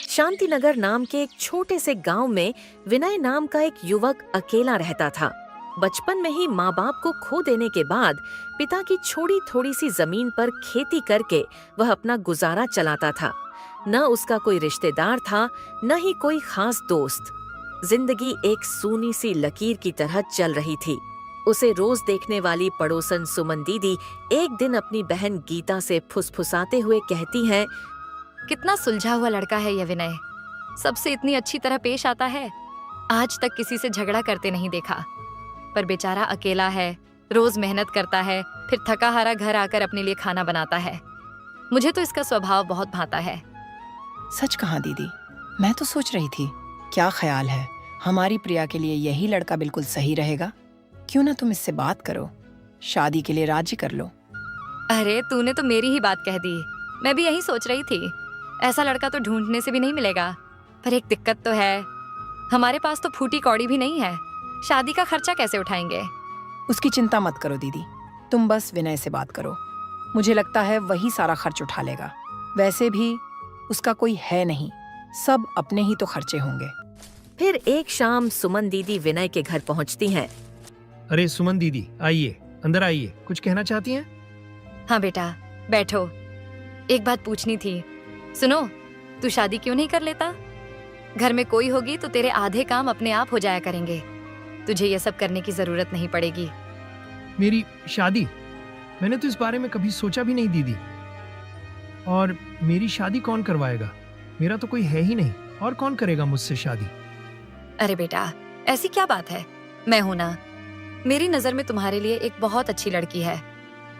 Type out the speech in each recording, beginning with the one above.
शांतिनगर नाम के एक छोटे से गांव में विनय नाम का एक युवक अकेला रहता था। बचपन में ही माँ बाप को खो देने के बाद पिता की छोड़ी थोड़ी सी जमीन पर खेती करके वह अपना गुजारा चलाता था। न उसका कोई रिश्तेदार था, न ही कोई खास दोस्त। जिंदगी एक सूनी सी लकीर की तरह चल रही थी। उसे रोज देखने वाली पड़ोसन सुमन दीदी एक दिन अपनी बहन गीता से फुसफुसाते हुए कहती हैं, कितना सुलझा हुआ लड़का है ये विनय, सबसे इतनी अच्छी तरह पेश आता है। आज तक किसी से झगड़ा करते नहीं देखा। पर बेचारा अकेला है, रोज मेहनत करता है, फिर थका हारा घर आकर अपने लिए खाना बनाता है। मुझे तो इसका स्वभाव बहुत भाता है। सच कहा दीदी, मैं तो सोच रही थी, क्या ख्याल है, हमारी प्रिया के लिए यही लड़का बिल्कुल सही रहेगा। क्यों ना तुम इससे बात करो, शादी के लिए राजी कर लो। अरे तूने तो मेरी ही बात कह दी, मैं भी यही सोच रही थी। ऐसा लड़का तो ढूंढने से भी नहीं मिलेगा। पर एक दिक्कत तो है, हमारे पास तो फूटी कौड़ी भी नहीं है। शादी का खर्चा कैसे उठाएंगे? उसकी चिंता मत करो दीदी, तुम बस विनय से बात करो। मुझे लगता है वही सारा खर्च उठा लेगा। वैसे भी उसका कोई है नहीं, सब अपने ही तो खर्चे होंगे। फिर एक शाम सुमन दीदी विनय के घर पहुंचती हैं। अरे सुमन दीदी, आइए, अंदर आइए। कुछ कहना चाहती हैं? हाँ बेटा, बैठो। एक बात पूछनी थी। सुनो, तू शादी क्यों नहीं कर लेता? घर में कोई होगी तो तेरे आधे काम अपने आप हो जाया करेंगे। तुझे ये सब करने की जरूरत नहीं पड़ेगी। मेरी शादी? मैंने तो इस बारे में कभी सोचा भी नहीं दीदी। और मेरी शादी कौन करवाएगा? मेरा तो कोई है ही नहीं, और कौन करेगा मुझसे शादी? अरे बेटा, ऐसी क्या बात है, मैं हूं ना। मेरी नजर में तुम्हारे लिए एक बहुत अच्छी लड़की है,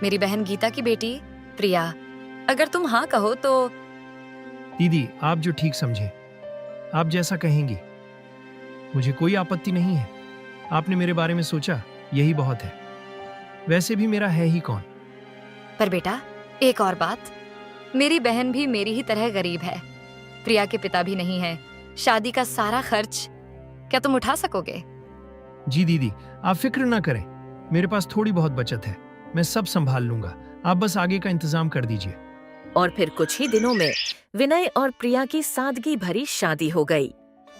मेरी बहन गीता की बेटी प्रिया। अगर तुम हाँ कहो तो। दीदी, आप जो ठीक समझे, आप जैसा कहेंगी, मुझे कोई आपत्ति नहीं है। आपने मेरे बारे में सोचा, यही बहुत है। वैसे भी मेरा है ही कौन। पर बेटा, एक और बात, मेरी बहन भी मेरी ही तरह गरीब है। प्रिया के पिता भी नहीं है। शादी का सारा खर्च क्या तुम उठा सकोगे? जी दीदी, आप फिक्र ना करें, मेरे पास थोड़ी बहुत बचत है, मैं सब संभाल लूंगा। आप बस आगे का इंतजाम कर दीजिए। और फिर कुछ ही दिनों में विनय और प्रिया की सादगी भरी शादी हो गई।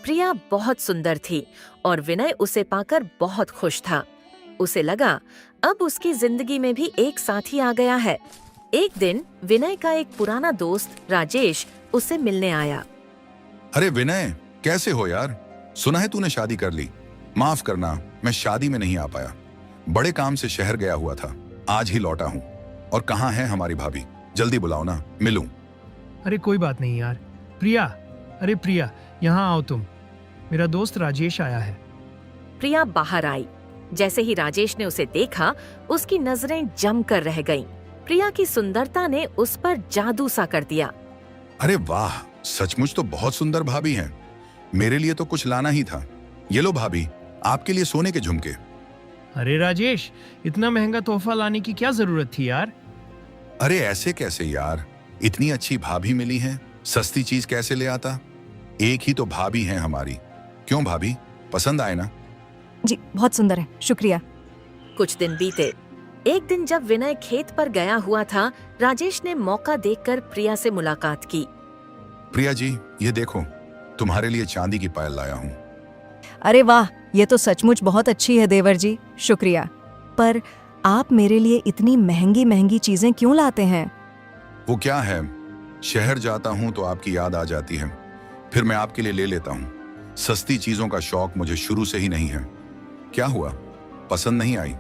प्रिया बहुत सुंदर थी और विनय उसे पाकर बहुत खुश था। उसे लगा अब उसकी जिंदगी में भी एक साथी आ गया है। एक दिन विनय का एक पुराना दोस्त राजेश उससे मिलने आया। अरे विनय, कैसे हो यार? सुना है तूने शादी कर ली। माफ करना, मैं शादी में नहीं आ पाया। बड़े काम से शहर गया हुआ था, आज ही लौटा हूँ। और कहाँ है हमारी भाभी? जल्दी बुलाओ ना, मिलूं। अरे कोई बात नहीं यार। प्रिया, अरे प्रिया, यहाँ आओ तुम। मेरा दोस्त राजेश आया है। प्रिया बाहर आई। जैसे ही राजेश ने उसे देखा, उसकी नजरें जमकर रह गईं। प्रिया की सुंदरता ने उस पर जादू सा कर दिया। अरे वाह, सचमुच तो बहुत सुंदर भाभी हैं। मेरे लिए तो कुछ लाना ही था। ये लो भाभी, आपके लिए सोने के झुमके। अरे राजेश, इतना महंगा तोहफा लाने की क्या जरूरत थी यार? अरे ऐसे कैसे यार, इतनी अच्छी भाभी मिली है, सस्ती चीज कैसे ले आता? एक ही तो भाभी है हमारी। क्यों भाभी, पसंद आए ना? जी, बहुत सुंदर है, शुक्रिया। कुछ दिन बीते। एक दिन जब विनय खेत पर गया हुआ था, राजेश ने मौका देखकर प्रिया से मुलाकात की। प्रिया जी, ये देखो, तुम्हारे लिए चांदी की पायल लाया हूँ। अरे वाह, ये तो सचमुच बहुत अच्छी है देवर जी, शुक्रिया। पर आप मेरे लिए इतनी महंगी महंगी चीजें क्यों लाते हैं? वो क्या है, शहर जाता हूँ तो आपकी याद आ जाती है, फिर मैं आपके लिए ले लेता हूँ। सस्ती चीजों का शौक मुझे शुरू से ही नहीं है। क्या हुआ, पसंद नहीं आई?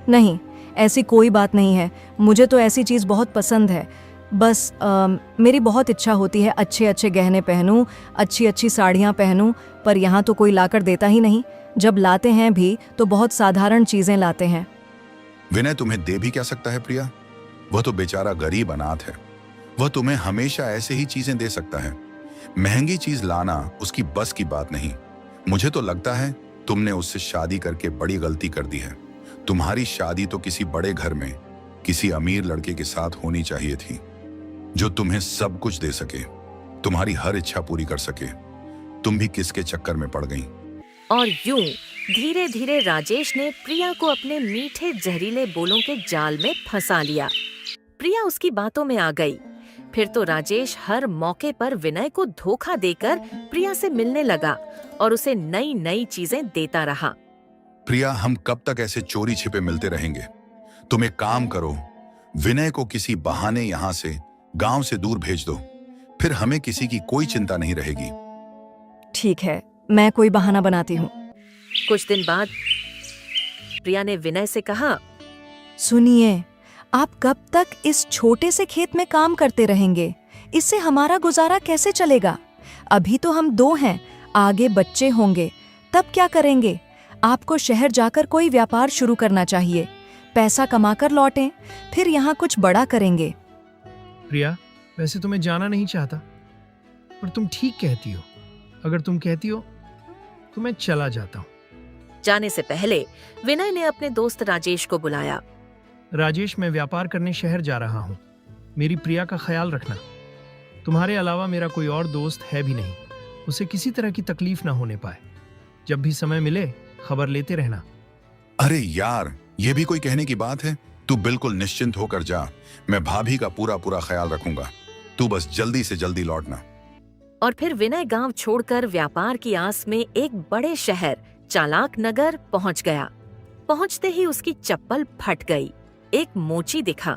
नहीं, ऐसी कोई बात नहीं है। मुझे तो ऐसी चीज बहुत पसंद है। बस मेरी बहुत इच्छा होती है अच्छे अच्छे गहने पहनूं, अच्छी अच्छी साड़ियां पहनूं, पर यहाँ तो कोई लाकर देता ही नहीं। जब लाते हैं भी तो बहुत साधारण चीजें लाते हैं। विनय तुम्हें दे भी क्या सकता है प्रिया? वह तो बेचारा गरीब अनाथ है। वह तुम्हें हमेशा ऐसे ही चीजें दे सकता है। महंगी चीज लाना उसकी बस की बात नहीं। मुझे तो लगता है तुमने उससे शादी करके बड़ी गलती कर दी है। तुम्हारी शादी तो किसी बड़े घर में किसी अमीर लड़के के साथ होनी चाहिए थी, जो तुम्हें सब कुछ दे सके, तुम्हारी हर इच्छा पूरी कर सके। तुम भी किसके चक्कर में पड़ गई? और यूं धीरे धीरे राजेश ने प्रिया को अपने मीठे जहरीले बोलों के जाल में फंसा लिया। प्रिया उसकी बातों में आ गई। फिर तो राजेश हर मौके पर विनय को धोखा देकर प्रिया से मिलने लगा और उसे नई नई चीजें देता रहा। प्रिया, हम कब तक ऐसे चोरी छिपे मिलते रहेंगे? तुम एक काम करो, विनय को किसी बहाने यहाँ से गांव से दूर भेज दो, फिर हमें किसी की कोई चिंता नहीं रहेगी। ठीक है, मैं कोई बहाना बनाती हूँ। कुछ दिन बाद प्रिया ने विनय से कहा, सुनिए, आप कब तक इस छोटे से खेत में काम करते रहेंगे? इससे हमारा गुजारा कैसे चलेगा? अभी तो हम 2 हैं, आगे बच्चे होंगे, तब क्या करेंगे? आपको शहर जाकर कोई व्यापार शुरू करना चाहिए, पैसा कमाकर लौटें, फिर यहाँ कुछ बड़ा करेंगे। प्रिया, वैसे तो मैं जाना नहीं चाहता, पर तुम ठीक कहती हो। अगर तुम कहती हो तो मैं चला जाता हूँ। जाने से पहले विनय ने अपने दोस्त राजेश को बुलाया। राजेश, मैं व्यापार करने शहर जा रहा हूँ। मेरी प्रिया का ख्याल रखना। तुम्हारे अलावा मेरा कोई और दोस्त है भी नहीं, उसे किसी तरह की तकलीफ ना होने पाए। जब भी समय मिले खबर लेते रहना। अरे यार, ये भी कोई कहने की बात है? तू बिल्कुल निश्चिंत होकर जा, मैं भाभी का पूरा पूरा ख्याल रखूंगा। तू बस जल्दी से जल्दी लौटना। और फिर विनय गांव छोड़कर व्यापार की आस में एक बड़े शहर चालाक नगर पहुंच गया। पहुंचते ही उसकी चप्पल फट गई। एक मोची दिखा।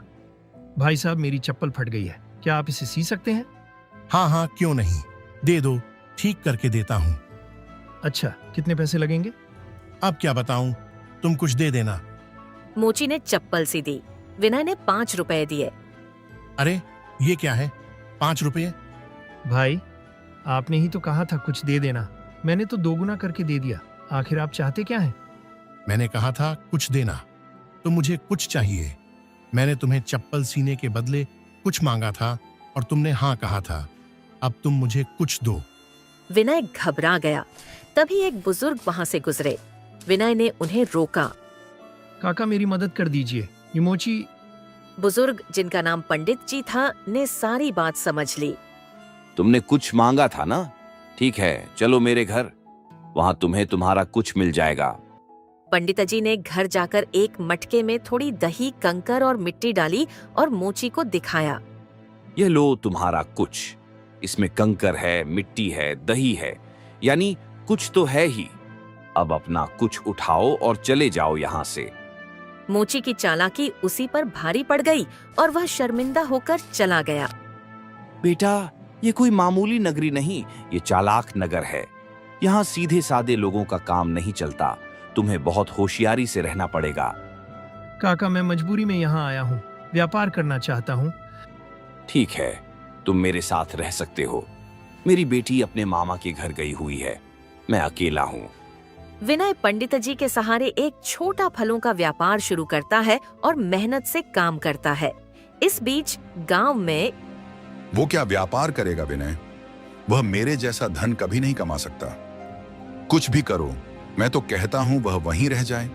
भाई साहब, मेरी चप्पल फट गई है, क्या आप इसे सी सकते हैं? हाँ हाँ, क्यों नहीं, दे दो, ठीक करके देता हूँ। अच्छा, कितने पैसे लगेंगे? अब क्या बताऊं, तुम कुछ दे देना। मोची ने चप्पल सी दी। विनय ने 5 रुपए दिए। अरे ये क्या है, 5 रुपये? भाई, आपने ही तो कहा था कुछ दे देना, मैंने तो 2 गुना करके दे दिया। आखिर आप चाहते क्या हैं? मैंने कहा था कुछ देना, तो मुझे कुछ चाहिए। मैंने तुम्हें चप्पल सीने के बदले कुछ मांगा था और तुमने हाँ कहा था। अब तुम मुझे कुछ दो। विनय घबरा गया। तभी एक बुजुर्ग वहां से गुजरे। विनय ने उन्हें रोका। काका, मेरी मदद कर दीजिए, ये मोची। बुजुर्ग, जिनका नाम पंडित जी था, ने सारी बात समझ ली। तुमने कुछ मांगा था ना? ठीक है, चलो मेरे घर, वहां तुम्हें तुम्हारा कुछ मिल जाएगा। पंडित जी ने घर जाकर एक मटके में थोड़ी दही, कंकर और मिट्टी डाली और मोची को दिखाया। ये लो तुम्हारा कुछ। इसमें कंकर है, मिट्टी है, दही है, यानी कुछ तो है ही। अब अपना कुछ उठाओ और चले जाओ यहाँ से। मोची की चालाकी उसी पर भारी पड़ गई और वह शर्मिंदा होकर चला गया। बेटा, ये कोई मामूली नगरी नहीं, ये चालाक नगर है। यहाँ सीधे सादे लोगों का काम नहीं चलता। तुम्हें बहुत होशियारी से रहना पड़ेगा। काका, मैं मजबूरी में यहाँ आया हूँ, व्यापार करना चाहता हूँ। ठीक है, तुम मेरे साथ रह सकते हो। मेरी बेटी अपने मामा के घर गई हुई है, मैं अकेला हूँ। विनय पंडित जी के सहारे एक छोटा फलों का व्यापार शुरू करता है और मेहनत से काम करता है। इस बीच गांव में वो क्या व्यापार करेगा विनय? वह मेरे जैसा धन कभी नहीं कमा सकता। कुछ भी करो, मैं तो कहता हूं वह वहीं रह जाए।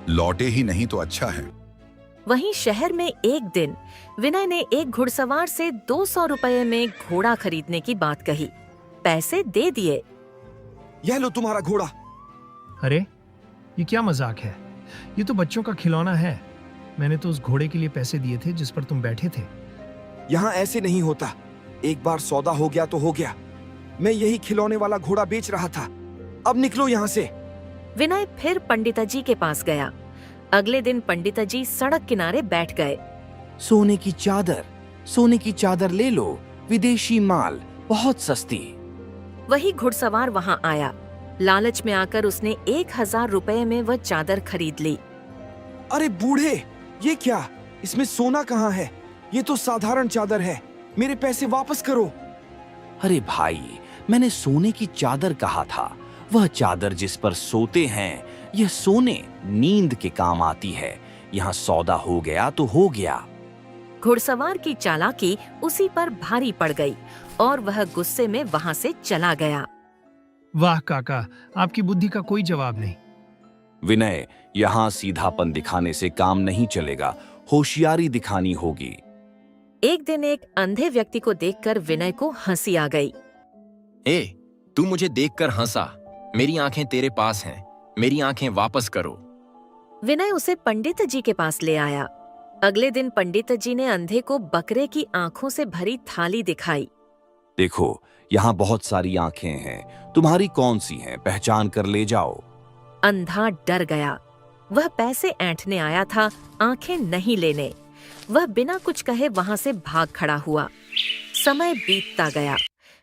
लौटे ही नहीं तो अच्छा है। वहीं शहर में एक दिन विनय ने एक घुड़सवार से 200 रुपए में घोड़ा खरीदने की बात कही। पैसे दे दिए। यह लो तुम्हारा घोड़ा। अरे, ये क्या मजाक है? ये तो बच्चों का खिलौना है। मैंने तो उस घोड़े के लिए पैसे दिए थे जिस पर तुम बैठे थे। यहाँ ऐसे नहीं होता। एक बार सौदा हो गया तो हो गया। मैं यही खिलौने वाला घोड़ा बेच रहा था। अब निकलो यहाँ से। विनय फिर पंडिता जी के पास गया। अगले दिन पंडिता जी सड़क किनारे बैठ गए। सोने की चादर ले लो, विदेशी माल, बहुत सस्ती। वही घुड़सवार वहां आया। लालच में आकर उसने 1000 रुपए में वह चादर खरीद ली। अरे बूढ़े, ये क्या? इसमें सोना कहाँ है? ये तो साधारण चादर है। मेरे पैसे वापस करो। अरे भाई, मैंने सोने की चादर कहा था। वह चादर जिस पर सोते हैं, यह सोने नींद के काम आती है। यहाँ सौदा हो गया तो हो गया। घुड़सवार की चालाकी उसी पर भारी पड़ गई और वह गुस्से में वहां से चला गया। वाह काका, आपकी बुद्धि का कोई जवाब नहीं। विनय, यहाँ सीधापन दिखाने से काम नहीं चलेगा, होशियारी दिखानी होगी। एक दिन एक अंधे व्यक्ति को देखकर विनय को हंसी आ गई। ए, तू मुझे देखकर हंसा। मेरी आंखें तेरे पास हैं, मेरी आंखें वापस करो। विनय उसे पंडित जी के पास ले आया। अगले दिन पंडित जी ने अंधे को बकरे की आंखों से भरी थाली दिखाई। देखो, यहाँ बहुत सारी आंखें हैं, तुम्हारी कौन सी हैं, पहचान कर ले जाओ। अंधा डर गया। वह पैसे ऐंठने आया था, आंखें नहीं लेने। वह बिना कुछ कहे वहां से भाग खड़ा हुआ। समय बीतता गया।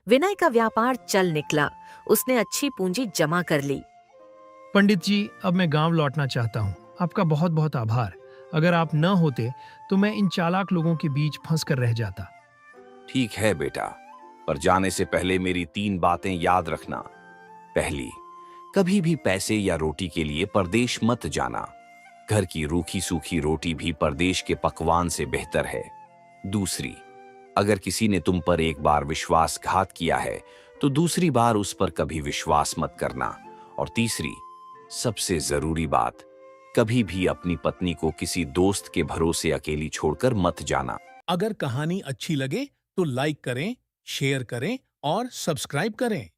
विनय का व्यापार चल निकला। उसने अच्छी पूंजी जमा कर ली। पंडित जी, अब मैं गांव लौटना चाहता हूँ। आपका बहुत बहुत आभार। अगर आप न होते तो मैं इन चालाक लोगों के बीच फंस कर रह जाता। ठीक है बेटा, पर जाने से पहले मेरी 3 बातें याद रखना। पहली, कभी भी पैसे या रोटी के लिए परदेश मत जाना। घर की रूखी सूखी रोटी भी परदेश के पकवान से बेहतर है। दूसरी, अगर किसी ने तुम पर एक बार विश्वासघात किया है तो दूसरी बार उस पर कभी विश्वास मत करना। और तीसरी, सबसे जरूरी बात, कभी भी अपनी पत्नी को किसी दोस्त के भरोसे अकेली छोड़कर मत जाना। अगर कहानी अच्छी लगे तो लाइक करें, शेयर करें और सब्सक्राइब करें।